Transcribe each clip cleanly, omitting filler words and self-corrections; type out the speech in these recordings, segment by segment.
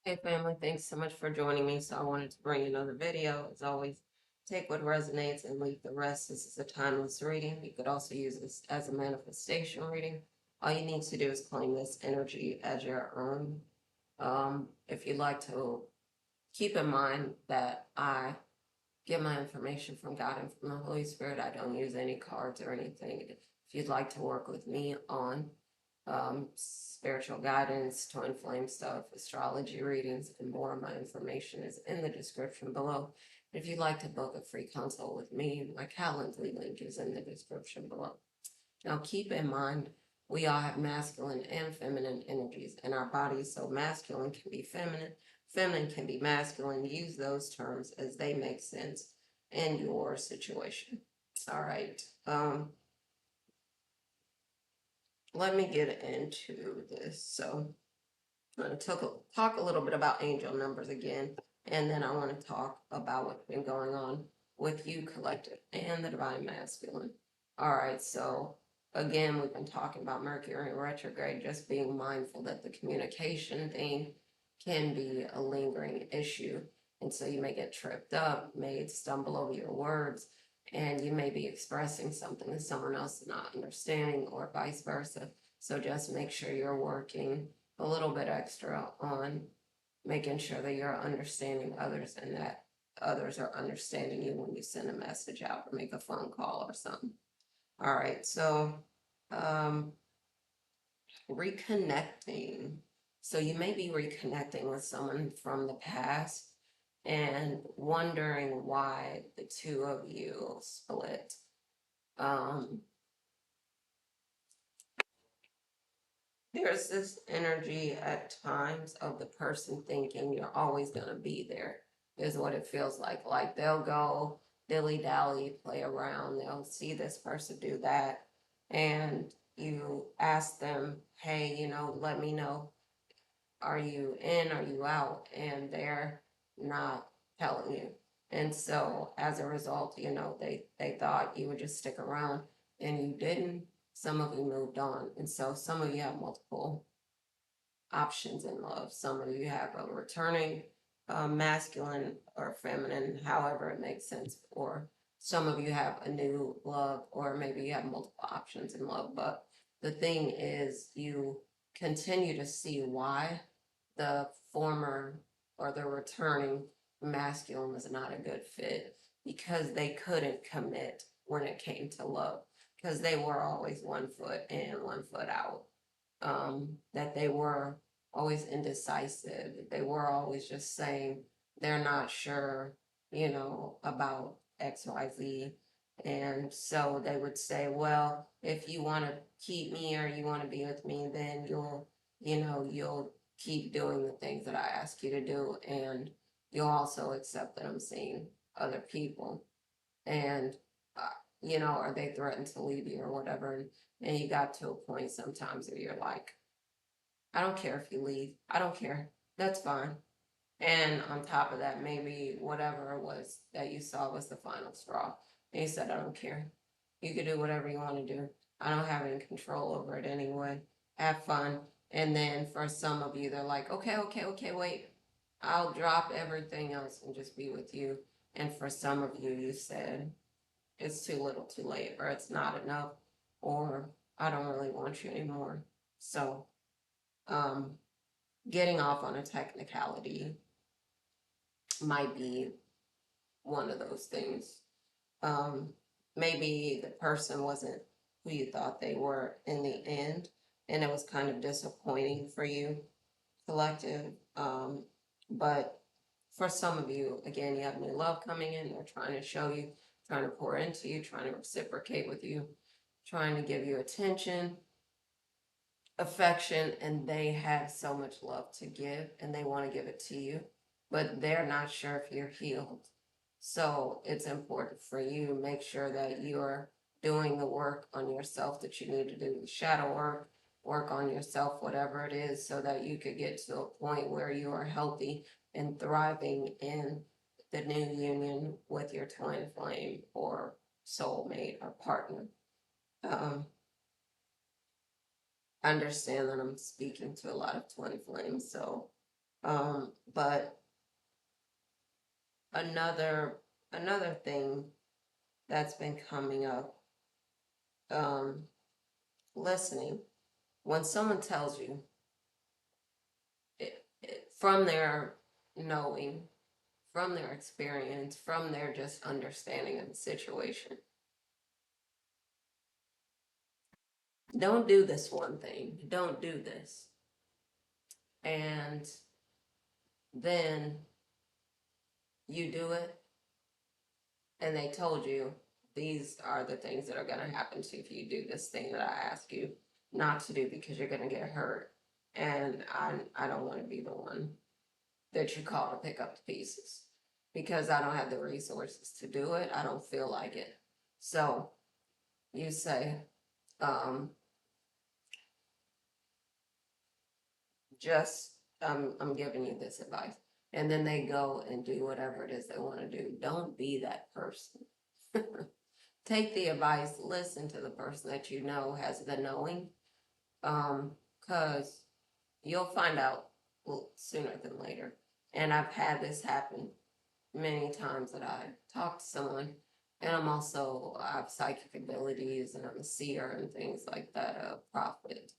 Hey family, thanks so much for joining me. So I wanted to bring another video. As always, take what resonates and leave the rest. This is a timeless reading. You could also use this as a manifestation reading. All you need to do is claim this energy as your own. If you'd like to keep in mind that I get my information from God and from the Holy Spirit. I don't use any cards or anything. If you'd like to work with me on spiritual guidance, twin flame stuff, astrology readings, and more, my information is in the description below. If you'd like to book a free consult with me, my Calendly link is in the description below. Now, keep in mind, we all have masculine and feminine energies in our bodies. So, masculine can be feminine, feminine can be masculine. Use those terms as they make sense in your situation. All right. Let me get into this. So, I'm going to talk a little bit about angel numbers again, and then I want to talk about what's been going on with you, collective, and the divine masculine. All right, so again, we've been talking about Mercury in retrograde, just being mindful that the communication thing can be a lingering issue. And so you may get tripped up, may stumble over your words, and you may be expressing something that someone else is not understanding, or vice versa. So just make sure you're working a little bit extra on making sure that you're understanding others and that others are understanding you when you send a message out or make a phone call or something. All right, so um, reconnecting. So you may be reconnecting with someone from the past and wondering why the two of you split. Um, there's this energy at times of the person thinking you're always going to be there, is what it feels like. Like they'll go dilly dally, play around, they'll see this person do that, and you ask them, hey, let me know, are you in, are you out? And they're not telling you. And so as a result, they thought you would just stick around and you didn't. Some of you moved on. And so some of you have multiple options in love. Some of you have a returning masculine or feminine, however it makes sense. Or some of you have a new love, or maybe you have multiple options in love. But the thing is, you continue to see why the former or the returning masculine was not a good fit, because they couldn't commit when it came to love, because they were always 1 foot in, 1 foot out. That they were always indecisive. They were always just saying they're not sure, about XYZ. And so they would say, well, if you want to keep me or you want to be with me, then you'll keep doing the things that I ask you to do. And you'll also accept that I'm seeing other people. And, uh, or they threaten to leave you or whatever. And you got to a point sometimes where you're like, I don't care if you leave. I don't care. That's fine. And on top of that, maybe whatever it was that you saw was the final straw. And you said, I don't care. You can do whatever you want to do. I don't have any control over it anyway. Have fun. And then for some of you, they're like, okay, okay, okay, wait. I'll drop everything else and just be with you. And for some of you, you said, it's too little too late, or it's not enough, or I don't really want you anymore. So, um, getting off on a technicality might be one of those things. Um, Maybe the person wasn't who you thought they were in the end, and it was kind of disappointing for you, collective. But for some of you, again, you have new love coming in. They're trying to show you, trying to pour into you, trying to reciprocate with you, trying to give you attention, affection, and they have so much love to give and they want to give it to you, but they're not sure if you're healed. So it's important for you to make sure that you're doing the work on yourself that you need to do, the shadow work, work on yourself, whatever it is, so that you could get to a point where you are healthy and thriving in the new union with your twin flame or soulmate or partner. Um, I understand that I'm speaking to a lot of twin flames, so But another another thing that's been coming up, um, listening. When someone tells you from their knowing, from their experience, from their just understanding of the situation, don't do this one thing, don't do this. And then you do it, and they told you these are the things that are going to happen to you if you do this thing that I ask you not to do because you're going to get hurt. And I don't want to be the one that you call to pick up the pieces because I don't have the resources to do it. I don't feel like it. So you say, um, just I'm giving you this advice. And then they go and do whatever it is they want to do. Don't be that person. Take the advice, listen to the person that you know has the knowing, because you'll find out sooner than later. And I've had this happen many times that I talk to someone, and I have psychic abilities, and I'm a seer and things like that, a prophet,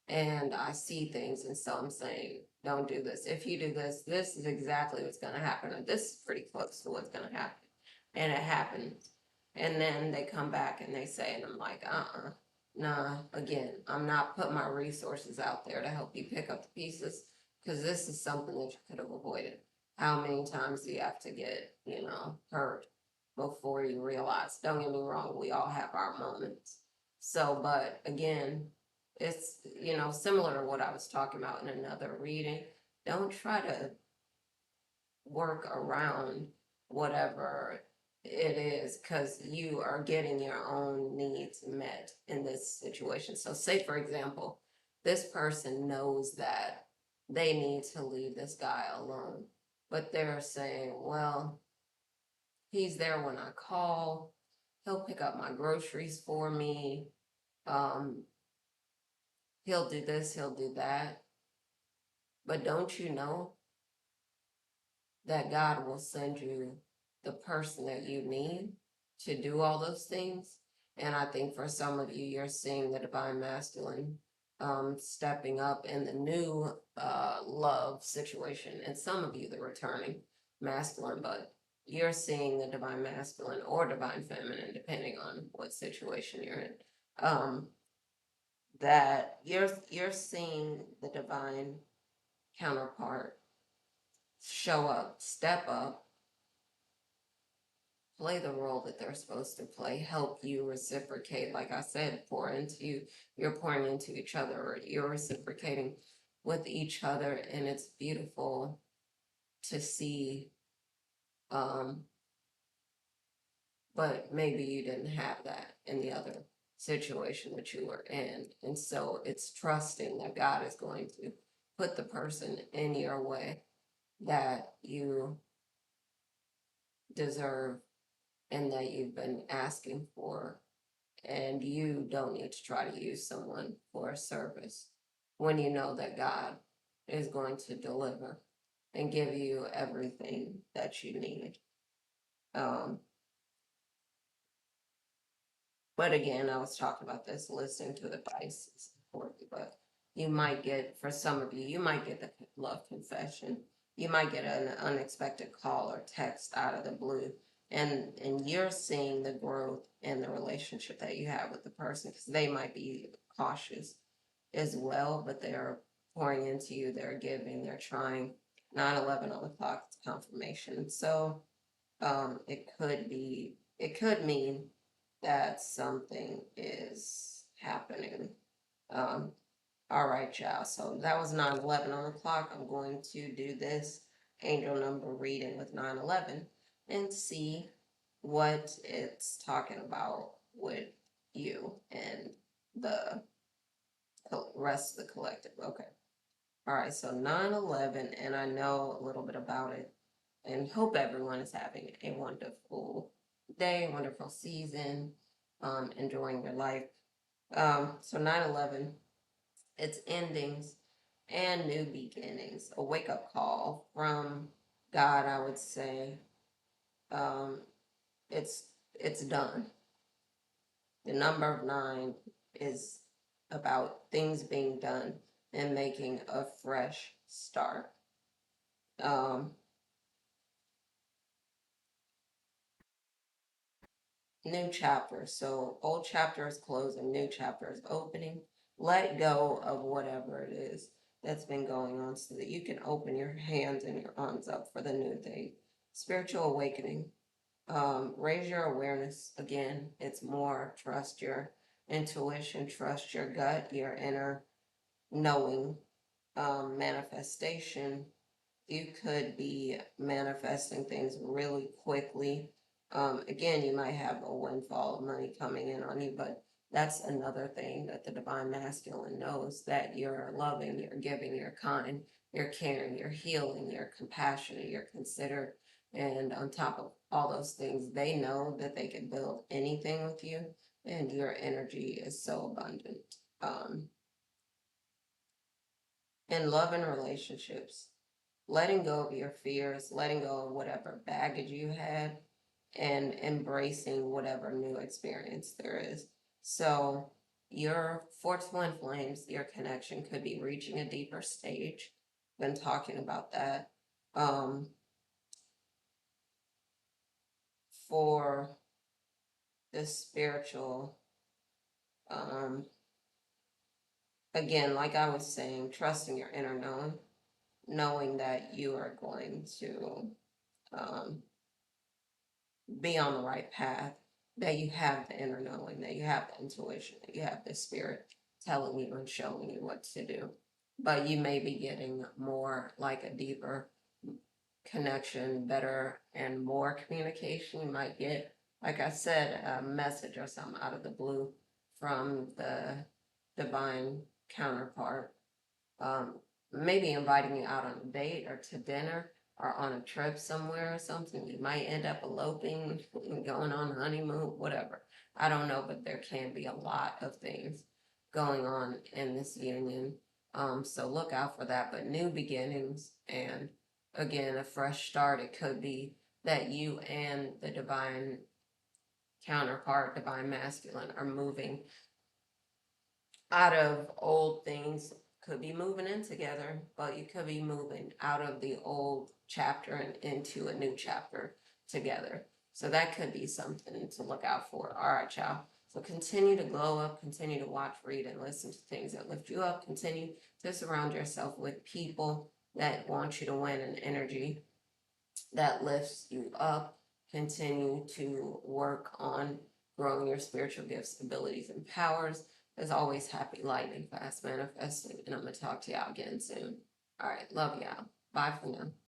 and I see things, and so I'm saying, don't do this. If you do this, this is exactly what's going to happen. Or this is pretty close to what's going to happen, and it happens. And then they come back and they say, and I'm like, nah. Again, I'm not putting my resources out there to help you pick up the pieces because this is something that you could have avoided. How many times do you have to get, hurt before you realize? Don't get me wrong, we all have our moments. So, but again, it's, similar to what I was talking about in another reading. Don't try to work around whatever it is because you are getting your own needs met in this situation. So, say for example, this person knows that they need to leave this guy alone, but they're saying, well, he's there when I call, he'll pick up my groceries for me, um, he'll do this, he'll do that. But don't you know that God will send you the person that you need to do all those things? And I think for some of you, you're seeing the divine masculine stepping up in the new love situation. And some of you, the returning masculine, but you're seeing the divine masculine or divine feminine, depending on what situation you're in. That you're seeing the divine counterpart show up, step up, play the role that they're supposed to play, help you reciprocate. Like I said, pour into you, you're pouring into each other, or you're reciprocating with each other, and it's beautiful to see. Um, but maybe you didn't have that in the other situation that you were in. And so it's trusting that God is going to put the person in your way that you deserve and that you've been asking for, and you don't need to try to use someone for a service when you know that God is going to deliver and give you everything that you need. Um, but again, I was talking about this, listening to advice is important, but you might get, for some of you, you might get the love confession. You might get an unexpected call or text out of the blue, and you're seeing the growth in the relationship that you have with the person because they might be cautious as well, but they're pouring into you, they're giving, they're trying. 9/11 on the clock, it's confirmation. So it could mean that something is happening. Um, all right, y'all. So that was 9/11 on the clock. I'm going to do this angel number reading with 9/11 and see what it's talking about with you and the rest of the collective. Okay. All right. So 9/11, and I know a little bit about it and hope everyone is having a wonderful day, wonderful season, enjoying their life. So 9/11, it's endings and new beginnings, a wake up call from God, I would say. Um, it's done. The number of nine is about things being done and making a fresh start. Um, New chapter. So old chapter is closing, new chapter is opening. Let go of whatever it is that's been going on so that you can open your hands and your arms up for the new thing. Spiritual awakening. Raise your awareness again. It's more trust your intuition, trust your gut, your inner knowing, manifestation. You could be manifesting things really quickly. Again, you might have a windfall of money coming in on you, but that's another thing that the divine masculine knows, that you're loving, you're giving, you're kind, you're caring, you're healing, you're compassionate, you're considerate. And on top of all those things, they know that they can build anything with you, and your energy is so abundant. Um, in love and relationships, letting go of your fears, letting go of whatever baggage you had, and embracing whatever new experience there is. So, your fourth twin flames, your connection could be reaching a deeper stage. Been talking about that. Um, for the spiritual, um, again, like I was saying, trusting your inner knowing, knowing that you are going to um, be on the right path, that you have the inner knowing, that you have the intuition, that you have the spirit telling you and showing you what to do. But you may be getting more like a deeper connection, better and more communication. You might get, like I said, a message or something out of the blue from the divine counterpart, um, maybe inviting you out on a date or to dinner or on a trip somewhere or something. You might end up eloping, going on honeymoon, whatever. I don't know, but there can be a lot of things going on in this union. So look out for that. But new beginnings and again, a fresh start. It could be that you and the divine counterpart, divine masculine, are moving out of old things, could be moving in together, but you could be moving out of the old chapter and into a new chapter together. So that could be something to look out for. All right, y'all. So continue to glow up, continue to watch, read, and listen to things that lift you up. Continue to surround yourself with people that want you to win, an energy that lifts you up. Continue to work on growing your spiritual gifts, abilities, and powers. As always, happy lightning fast manifesting. And I'm going to talk to y'all again soon. All right. Love y'all. Bye for now.